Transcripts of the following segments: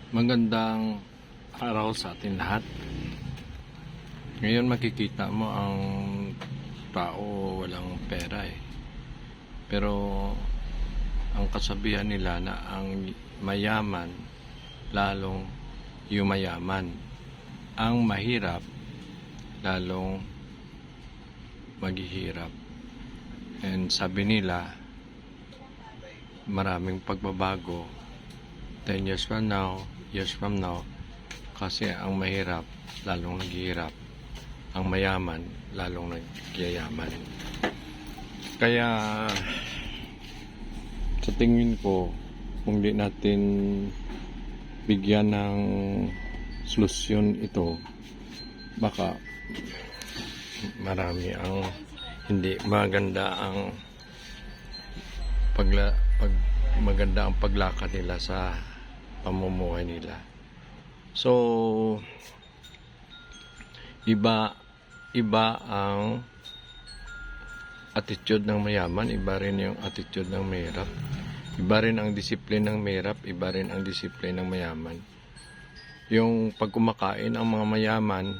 Magandang araw sa atin lahat. Ngayon makikita mo ang tao walang pera eh. Pero ang kasabihan nila na ang mayaman lalong yumayaman. Ang mahirap lalong maghihirap. And sabi nila maraming pagbabago 10 years from now, kasi ang mahirap lalong naghihirap, ang mayaman lalong nagyayaman. Kaya sa tingin ko, kung di natin bigyan ng solusyon ito, baka marami ang hindi maganda ang maganda ang paglakad nila sa pamumuhay nila. So iba ang attitude ng mayaman, iba rin yung attitude ng mahirap. Iba rin ang disiplina ng mahirap, iba rin ang disiplina ng mayaman. Yung pag kumakain ang mga mayaman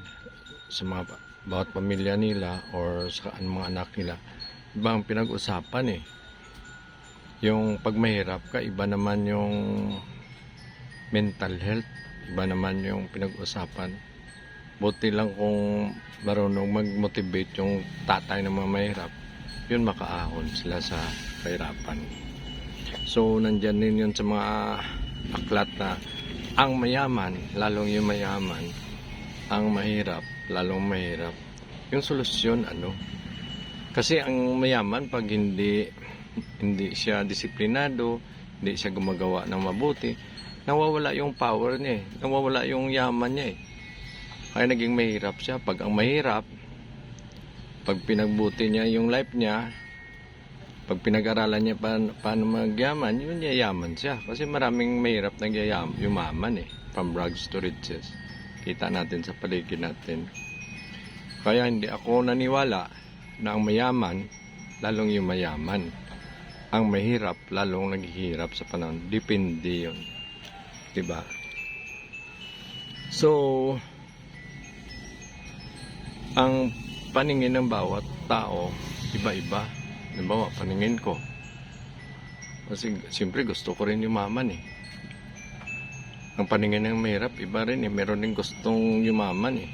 sa mga bawat pamilya nila or sa mga anak nila, iba ang pinag-usapan eh. Yung pag mahirap ka, iba naman yung mental health, iba naman yung pinag-usapan. Buti lang kung marunong mag-motivate yung tatay ng mga mahirap, yun makaahon sila sa kahirapan. So nandyan din yun sa mga aklat na ang mayaman lalong yung mayaman, ang mahirap lalong mahirap. Yung solusyon ano? Kasi ang mayaman pag hindi siya disiplinado, hindi siya gumagawa ng mabuti, nawawala yung power niya eh, nawawala yung yaman niya eh. Kaya naging mahirap siya. Pag ang mahirap, pag pinagbuti niya yung life niya, pag pinag-aralan niya paano magyaman, yun yayaman siya. Kasi maraming mahirap na yumaman eh, from rags to riches. Kita natin sa paligid natin. Kaya hindi ako naniwala na ang mayaman lalong yumayaman, ang mahirap lalong naghihirap sa panahon. Depende yun, diba? So ang paningin ng bawat tao iba-iba. Halimbawa, paningin ko, kasi siyempre gusto ko rin yumaman eh. Ang paningin ng mahirap iba rin eh. Meron din gustong yumaman eh.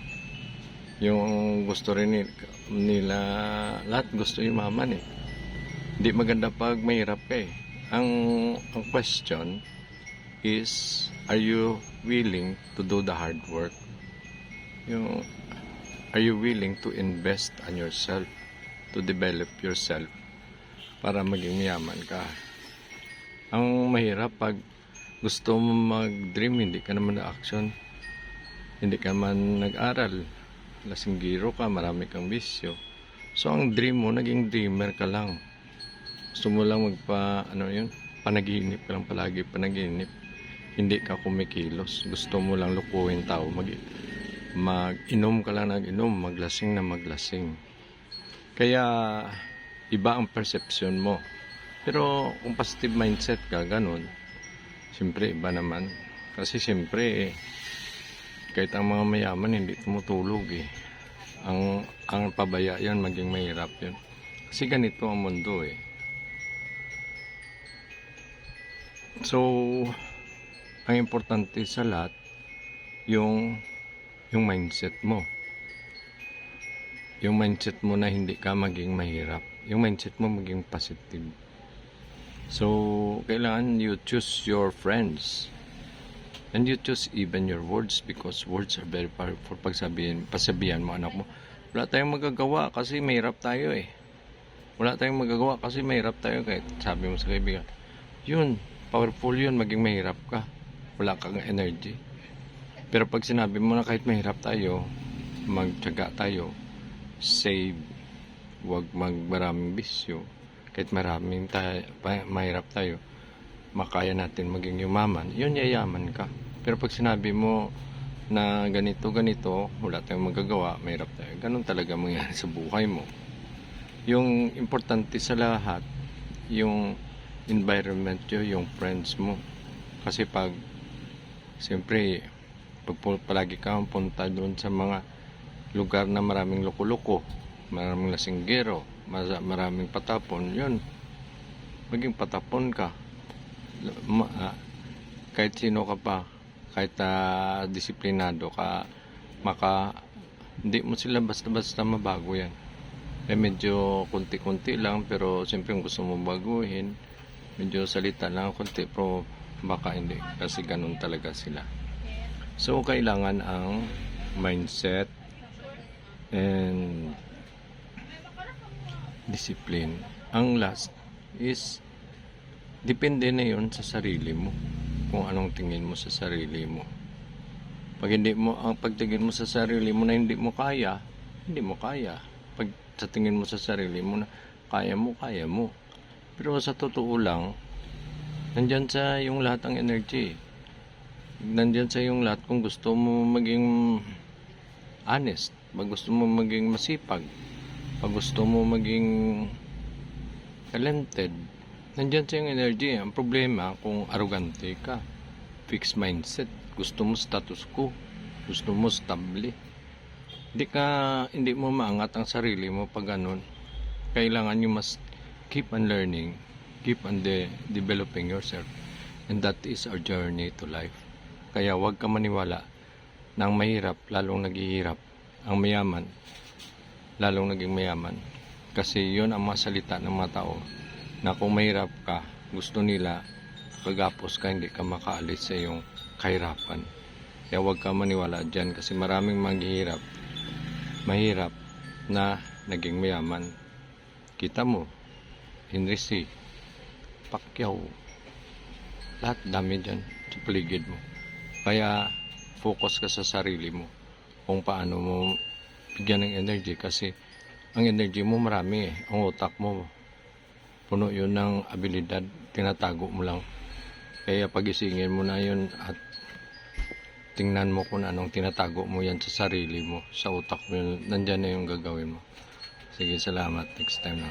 Yung gusto rin nila, lahat gusto yumaman eh. Hindi maganda pag mahirap ka eh. Ang question is, are you willing to do the hard work? Are you willing to invest on yourself, to develop yourself para maging mayaman ka? Ang mahirap pag gusto mo mag-dream, hindi ka naman na-action, hindi ka man nag-aral, lasinggiro ka, marami kang bisyo. So ang dream mo, naging dreamer ka lang. Gusto mo lang panaginip ka lang palagi, panaginip. Hindi ka kumikilos. Gusto mo lang lukuhin tao. Mag-inom ka lang nag-inom, maglasing na maglasing. Kaya, iba ang perception mo. Pero, kung positive mindset ka, ganun, siyempre, iba naman. Kasi siyempre, kahit ang mga mayaman, hindi tumutulog eh. Ang pabaya yan, maging mahirap yun. Kasi ganito ang mundo eh. So, ang importante sa lahat, yung mindset mo. Yung mindset mo na hindi ka maging mahirap. Yung mindset mo maging positive. So, kailangan you choose your friends. And you choose even your words, because words are very powerful. Pasabihan mo anak mo, wala tayong magagawa kasi mahirap tayo eh. Wala tayong magagawa kasi mahirap tayo. Kahit sabi mo sa kaibigan, yun, powerful yun, maging mahirap ka. Wala kang energy. Pero pag sinabi mo na kahit mahirap tayo, magtiyaga tayo, save, huwag maraming bisyo, kahit mahirap tayo, makaya natin maging yumaman, yun yayaman ka. Pero pag sinabi mo na ganito, wala tayong magagawa, mahirap tayo, ganun talaga mangyari sa buhay mo. Yung importante sa lahat, yung environment nyo, yung friends mo. Kasi pag Siyempre, palagi kang punta doon sa mga lugar na maraming loko-loko, maraming lasinggero, maraming patapon, yun, maging patapon ka. Kahit sino ka pa, kahit disiplinado ka, hindi mo sila basta-basta mabago yan. Medyo kunti-kunti lang, pero siyempre kung gusto mo baguhin, medyo salita lang kunti, pero baka hindi, kasi ganun talaga sila. So kailangan ang mindset and discipline. Ang last is depende na yun sa sarili mo, kung anong tingin mo sa sarili mo. Ang pagtingin mo sa sarili mo na hindi mo kaya, hindi mo kaya. Pag sa tingin mo sa sarili mo na kaya mo, kaya mo. Pero sa totoo lang, nandyan sa yung lahat ang energy. Nandyan sa yung lahat kung gusto mo maging honest, pag gusto mo maging masipag, pag gusto mo maging talented, nandyan sa yung energy. Ang problema kung arrogante ka, fixed mindset, gusto mo status quo, gusto mo stable, hindi mo maangat ang sarili mo pag ganun. Kailangan you must keep on learning, keep on developing yourself, and that is our journey to life. Kaya huwag ka maniwala na ang mahirap lalong naghihirap, ang mayaman lalong naging mayaman. Kasi yun ang mga salita ng mga tao, na kung mahirap ka, gusto nila kagapos ka, hindi ka makaalis sa iyong kahirapan. Kaya huwag ka maniwala dyan, kasi maraming mahirap na naging mayaman. Kita mo, Henry C, Pacquiao, lahat dami dyan sa paligid mo. Kaya focus ka sa sarili mo, kung paano mo bigyan ng energy, kasi ang energy mo marami eh. Ang utak mo puno yun ng abilidad, tinatago mo lang. Kaya pagisingin mo na yun at tingnan mo kung anong tinatago mo yan sa sarili mo, sa utak mo, nandyan na yung gagawin mo. Sige, salamat. Next time na.